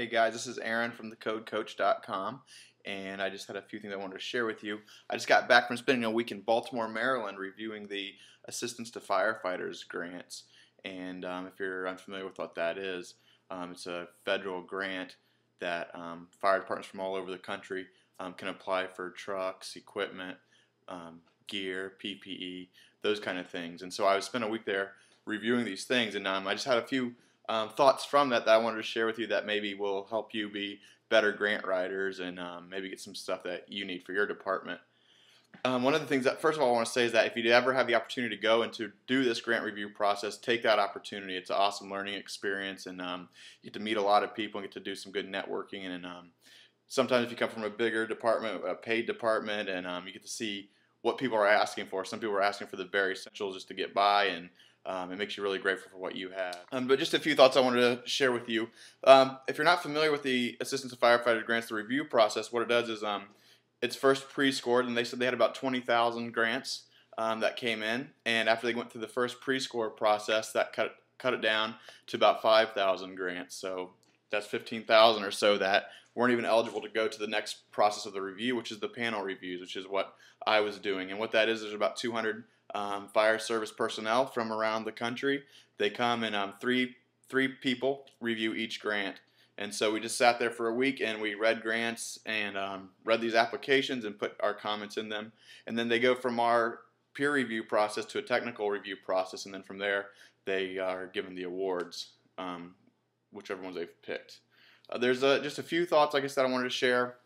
Hey guys, this is Aaron from thecodecoach.com, and I just had a few things I wanted to share with you. I just got back from spending a week in Baltimore, Maryland reviewing the Assistance to Firefighters Grants. And if you're unfamiliar with what that is, it's a federal grant that fire departments from all over the country can apply for trucks, equipment, gear, PPE, those kind of things. And so I spent a week there reviewing these things, and I just had a few thoughts from that I wanted to share with you that maybe will help you be better grant writers and maybe get some stuff that you need for your department. One of the things that first of all I want to say is that if you ever have the opportunity to go and to do this grant review process, take that opportunity. It's an awesome learning experience, and you get to meet a lot of people and get to do some good networking. And sometimes if you come from a bigger department, a paid department, and you get to see what people are asking for. Some people are asking for the very essentials just to get by, and it makes you really grateful for what you have. But just a few thoughts I wanted to share with you. If you're not familiar with the Assistance to Firefighters Grants, the review process, what it does is it's first pre-scored, and they said they had about 20,000 grants that came in, and after they went through the first pre-score process, that cut it down to about 5,000 grants. So that's 15,000 or so that weren't even eligible to go to the next process of the review, which is the panel reviews, which is what I was doing. And what that is, there's about 200 fire service personnel from around the country. They come and three people review each grant. And so we just sat there for a week and we read grants and read these applications and put our comments in them. And then they go from our peer review process to a technical review process, and then from there they are given the awards, whichever ones they've picked. There's just a few thoughts, like I said, I wanted to share.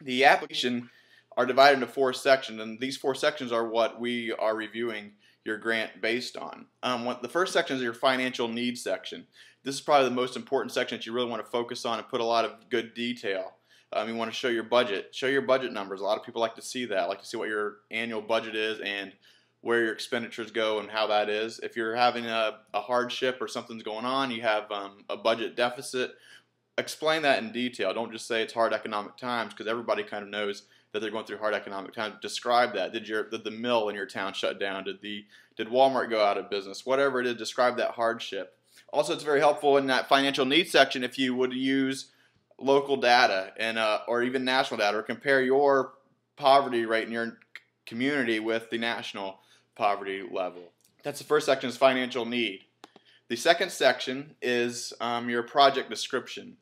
The application are divided into 4 sections, and these 4 sections are what we are reviewing your grant based on. The first section is your financial needs section. This is probably the most important section that you really want to focus on and put a lot of good detail. You want to show your budget numbers. A lot of people like to see that, like to see what your annual budget is and where your expenditures go and how that is. If you're having a hardship or something's going on, you have a budget deficit, explain that in detail. Don't just say it's hard economic times, because everybody kind of knows that they're going through hard economic times. Describe that. Did the mill in your town shut down? Did Walmart go out of business? Whatever it is, describe that hardship. Also, it's very helpful in that financial needs section if you would use local data and or even national data, or compare your poverty rate in your community with the national poverty level. That's the first section, is financial need. The second section is your project description.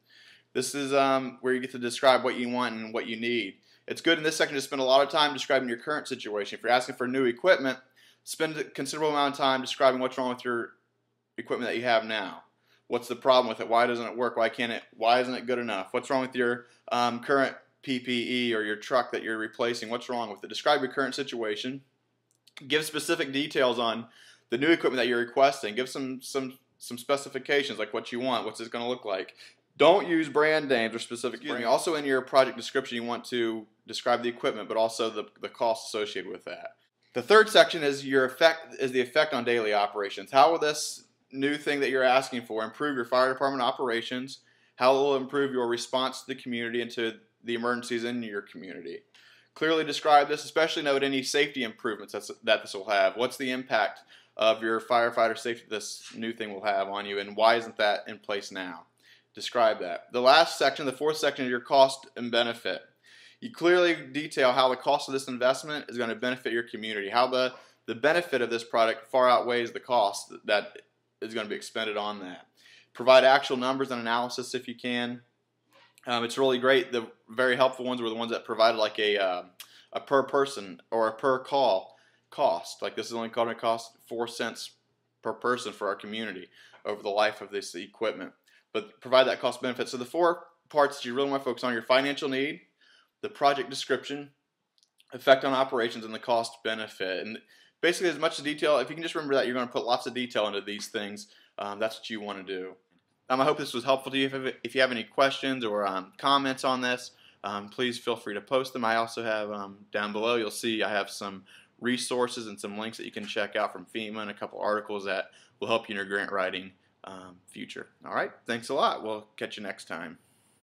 This is where you get to describe what you want and what you need. It's good in this section to spend a lot of time describing your current situation. If you're asking for new equipment, spend a considerable amount of time describing what's wrong with your equipment that you have now. What's the problem with it? Why doesn't it work? Why isn't it good enough? What's wrong with your current PPE or your truck that you're replacing? What's wrong with it? Describe your current situation. Give specific details on the new equipment that you're requesting. Give some specifications, like what you want. What's this going to look like? Don't use brand names or specific brands. Also, in your project description, you want to describe the equipment, but also the cost associated with that. The third section is the effect on daily operations. How will this new thing that you're asking for improve your fire department operations? How will it improve your response to the community and to the emergencies in your community? Clearly describe this, especially note any safety improvements that this will have. What's the impact of your firefighter safety this new thing will have on you, and why isn't that in place now? Describe that. The last section, the fourth section, is your cost and benefit. You clearly detail how the cost of this investment is going to benefit your community, how the benefit of this product far outweighs the cost that is going to be expended on that. Provide actual numbers and analysis if you can. It's really great. The very helpful ones were the ones that provided like a per person or a per call cost. Like, this is only going to cost 4 cents per person for our community over the life of this equipment. But provide that cost benefit. So the 4 parts that you really want to focus on: your financial need, the project description, effect on operations, and the cost benefit. And basically, as much detail, if you can just remember that, you're going to put lots of detail into these things. That's what you want to do. I hope this was helpful to you. If you have any questions or comments on this, please feel free to post them. I also have down below, you'll see I have some resources and some links that you can check out from FEMA and a couple articles that will help you in your grant writing future. All right, thanks a lot. We'll catch you next time.